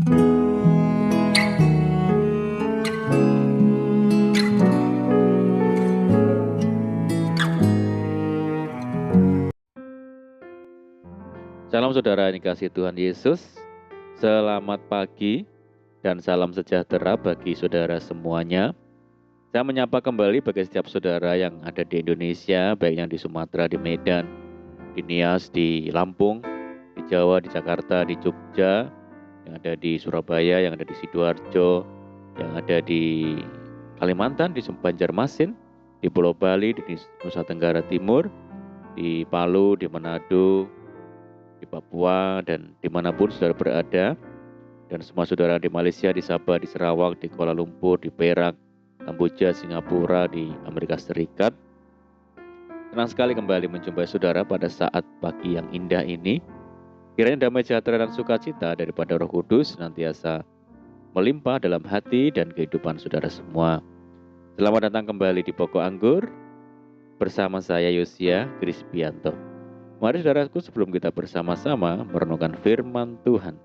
Salam saudara yang dikasihi Tuhan Yesus. Selamat pagi dan salam sejahtera bagi saudara semuanya. Saya menyapa kembali bagi setiap saudara yang ada di Indonesia, baik yang di Sumatera, di Medan, di Nias, di Lampung, di Jawa, di Jakarta, di Jogja, yang ada di Surabaya, yang ada di Sidoarjo, yang ada di Kalimantan, di Banjarmasin, di Pulau Bali, di Nusa Tenggara Timur, di Palu, di Manado, di Papua, dan dimanapun saudara berada, dan semua saudara di Malaysia, di Sabah, di Sarawak, di Kuala Lumpur, di Perak, Kamboja, Singapura, di Amerika Serikat. Senang sekali kembali menjumpai saudara pada saat pagi yang indah ini. Kiranya damai sejahtera dan sukacita daripada Roh Kudus senantiasa melimpah dalam hati dan kehidupan saudara semua. Selamat datang kembali di Pokok Anggur bersama saya Yosia Krispianto. Mari saudaraku, sebelum kita bersama-sama merenungkan firman Tuhan,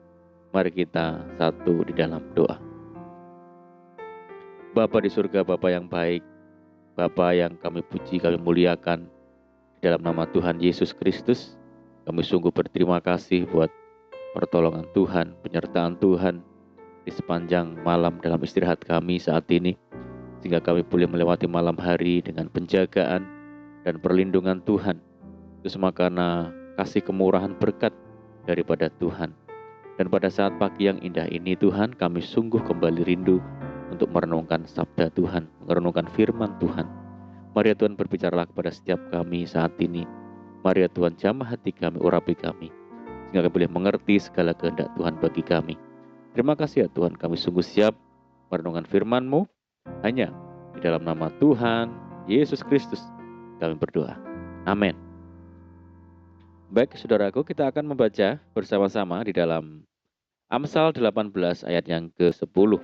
mari kita satu di dalam doa. Bapa di surga, Bapa yang baik, Bapa yang kami puji, kami muliakan, di dalam nama Tuhan Yesus Kristus, kami sungguh berterima kasih buat pertolongan Tuhan, penyertaan Tuhan di sepanjang malam dalam istirahat kami saat ini, sehingga kami boleh melewati malam hari dengan penjagaan dan perlindungan Tuhan. Itu semua karena kasih kemurahan berkat daripada Tuhan. Dan pada saat pagi yang indah ini Tuhan, kami sungguh kembali rindu untuk merenungkan sabda Tuhan, merenungkan firman Tuhan. Mari ya Tuhan, berbicaralah kepada setiap kami saat ini. Mari ya Tuhan, jamah hati kami, urapi kami, sehingga kami boleh mengerti segala kehendak Tuhan bagi kami. Terima kasih ya Tuhan, kami sungguh siap merenungkan firman-Mu. Hanya di dalam nama Tuhan Yesus Kristus kami berdoa. Amin. Baik saudaraku, kita akan membaca bersama-sama di dalam Amsal 18 ayat yang ke-10.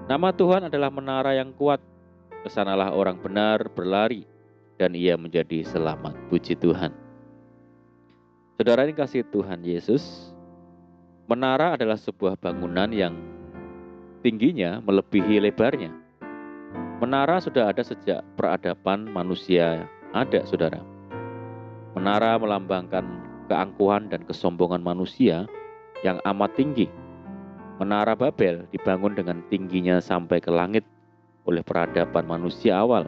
Nama Tuhan adalah menara yang kuat, kesanalah orang benar berlari, dan ia menjadi selamat. Puji Tuhan. Saudara yang kasih Tuhan Yesus, menara adalah sebuah bangunan yang tingginya melebihi lebarnya. Menara sudah ada sejak peradaban manusia ada, saudara. Menara melambangkan keangkuhan dan kesombongan manusia yang amat tinggi. Menara Babel dibangun dengan tingginya sampai ke langit oleh peradaban manusia awal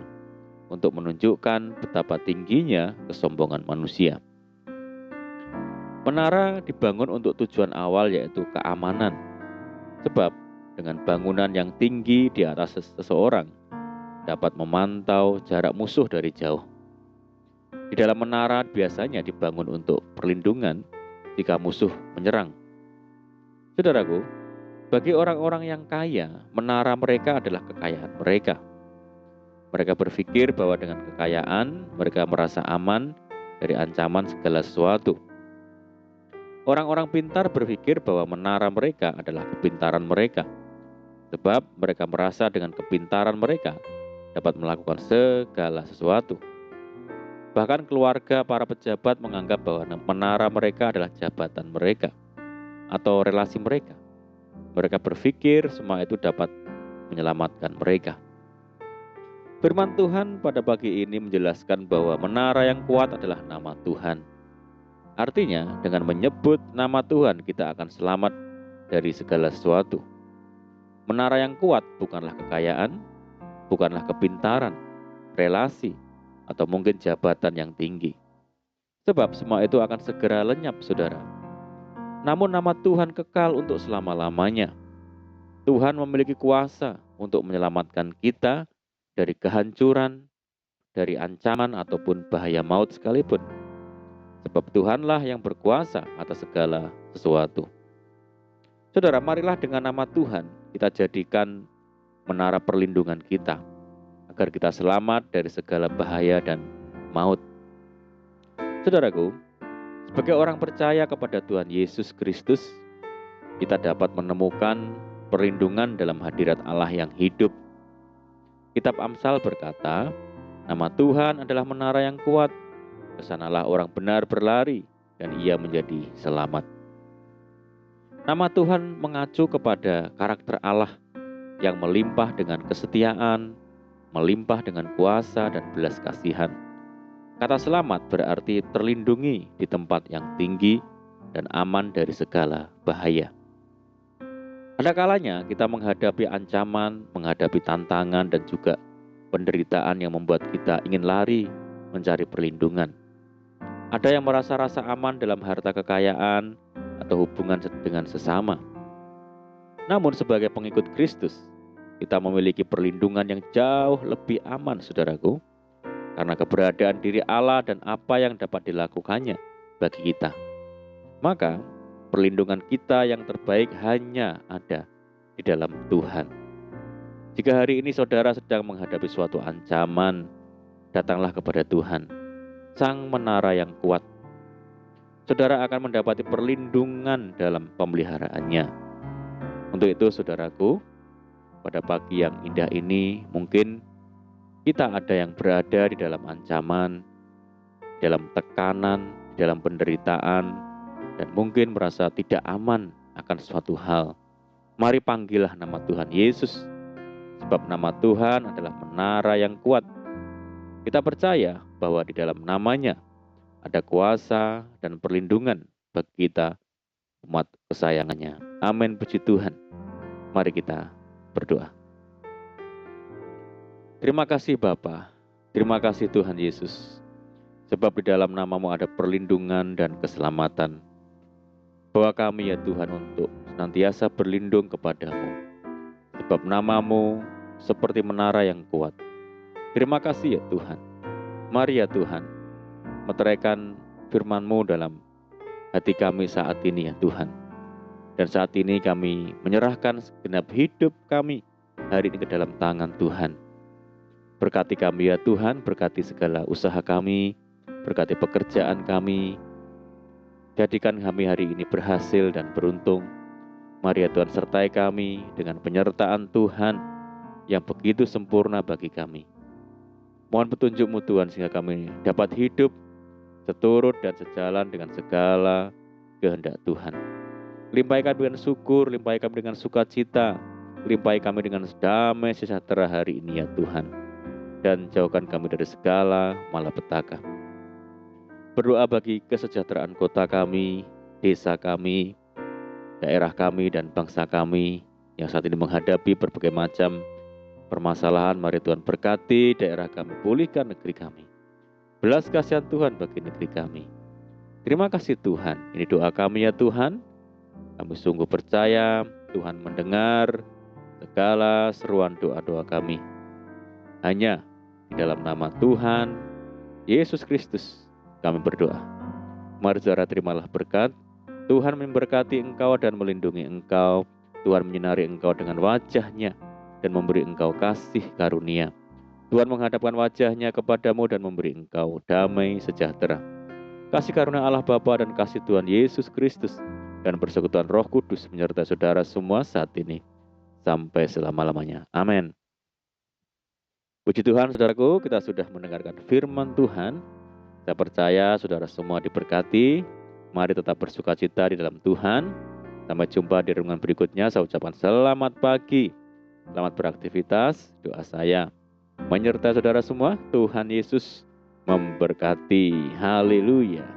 untuk menunjukkan betapa tingginya kesombongan manusia. Menara dibangun untuk tujuan awal, yaitu keamanan. Sebab dengan bangunan yang tinggi di atas seseorang dapat memantau jarak musuh dari jauh. Di dalam menara biasanya dibangun untuk perlindungan jika musuh menyerang. Saudaraku, bagi orang-orang yang kaya, menara mereka adalah kekayaan mereka. Mereka berpikir bahwa dengan kekayaan mereka merasa aman dari ancaman segala sesuatu. Orang-orang pintar berpikir bahwa menara mereka adalah kepintaran mereka, sebab mereka merasa dengan kepintaran mereka dapat melakukan segala sesuatu. Bahkan keluarga para pejabat menganggap bahwa menara mereka adalah jabatan mereka atau relasi mereka. Mereka berpikir semua itu dapat menyelamatkan mereka. Firman Tuhan pada pagi ini menjelaskan bahwa menara yang kuat adalah nama Tuhan. Artinya, dengan menyebut nama Tuhan kita akan selamat dari segala sesuatu. Menara yang kuat bukanlah kekayaan, bukanlah kepintaran, relasi, atau mungkin jabatan yang tinggi. Sebab semua itu akan segera lenyap, saudara. Namun nama Tuhan kekal untuk selama-lamanya. Tuhan memiliki kuasa untuk menyelamatkan kita dari kehancuran, dari ancaman ataupun bahaya maut sekalipun. Sebab Tuhanlah yang berkuasa atas segala sesuatu. Saudara, marilah dengan nama Tuhan kita jadikan menara perlindungan kita, agar kita selamat dari segala bahaya dan maut. Saudaraku, sebagai orang percaya kepada Tuhan Yesus Kristus, kita dapat menemukan perlindungan dalam hadirat Allah yang hidup. Kitab Amsal berkata, nama Tuhan adalah menara yang kuat, kesanalah orang benar berlari, dan ia menjadi selamat. Nama Tuhan mengacu kepada karakter Allah yang melimpah dengan kesetiaan, melimpah dengan kuasa dan belas kasihan. Kata selamat berarti terlindungi di tempat yang tinggi dan aman dari segala bahaya. Ada kalanya kita menghadapi ancaman, menghadapi tantangan dan juga penderitaan yang membuat kita ingin lari mencari perlindungan. Ada yang merasa rasa aman dalam harta kekayaan atau hubungan dengan sesama. Namun sebagai pengikut Kristus, kita memiliki perlindungan yang jauh lebih aman, saudaraku, karena keberadaan diri Allah dan apa yang dapat dilakukannya bagi kita. Maka perlindungan kita yang terbaik hanya ada di dalam Tuhan. Jika hari ini saudara sedang menghadapi suatu ancaman, datanglah kepada Tuhan, Sang Menara yang kuat. Saudara akan mendapati perlindungan dalam pemeliharaannya. Untuk itu saudaraku, pada pagi yang indah ini mungkin kita ada yang berada di dalam ancaman, dalam tekanan, dalam penderitaan, dan mungkin merasa tidak aman akan suatu hal. Mari panggillah nama Tuhan Yesus, sebab nama Tuhan adalah menara yang kuat. Kita percaya bahwa di dalam namanya ada kuasa dan perlindungan bagi kita, umat kesayangannya. Amin, puji Tuhan. Mari kita berdoa. Terima kasih Bapa, terima kasih Tuhan Yesus, sebab di dalam namamu ada perlindungan dan keselamatan. Bawa kami ya Tuhan untuk senantiasa berlindung kepadamu, sebab namamu seperti menara yang kuat. Terima kasih ya Tuhan. Mari ya Tuhan, meteraikan firman-Mu dalam hati kami saat ini ya Tuhan. Dan saat ini kami menyerahkan segenap hidup kami hari ini ke dalam tangan Tuhan. Berkati kami ya Tuhan, berkati segala usaha kami, berkati pekerjaan kami. Jadikan kami hari ini berhasil dan beruntung. Mari ya Tuhan, sertai kami dengan penyertaan Tuhan yang begitu sempurna bagi kami. Mohon petunjuk-Mu Tuhan sehingga kami dapat hidup seturut dan sejalan dengan segala kehendak Tuhan. Limpahi kami dengan syukur, limpahi kami dengan sukacita, limpahi kami dengan damai sejahtera hari ini ya Tuhan. Dan jauhkan kami dari segala malapetaka. Berdoa bagi kesejahteraan kota kami, desa kami, daerah kami dan bangsa kami yang saat ini menghadapi berbagai macam permasalahan. Mari Tuhan berkati daerah kami, pulihkan negeri kami. Belas kasihan Tuhan bagi negeri kami. Terima kasih Tuhan, ini doa kami ya Tuhan. Kami sungguh percaya Tuhan mendengar segala seruan doa-doa kami. Hanya di dalam nama Tuhan Yesus Kristus kami berdoa. Mari saudara terimalah berkat. Tuhan memberkati engkau dan melindungi engkau. Tuhan menyinari engkau dengan wajah-Nya dan memberi engkau kasih karunia. Tuhan menghadapkan wajah-Nya kepadamu dan memberi engkau damai sejahtera. Kasih karunia Allah Bapa dan kasih Tuhan Yesus Kristus dan persekutuan Roh Kudus menyertai saudara semua saat ini sampai selama-lamanya. Amin. Puji Tuhan saudaraku, kita sudah mendengarkan firman Tuhan. Saya percaya saudara semua diberkati. Mari tetap bersukacita di dalam Tuhan. Sampai jumpa di renungan berikutnya. Saya ucapkan selamat pagi, selamat beraktivitas. Doa saya menyertai saudara semua. Tuhan Yesus memberkati. Haleluya.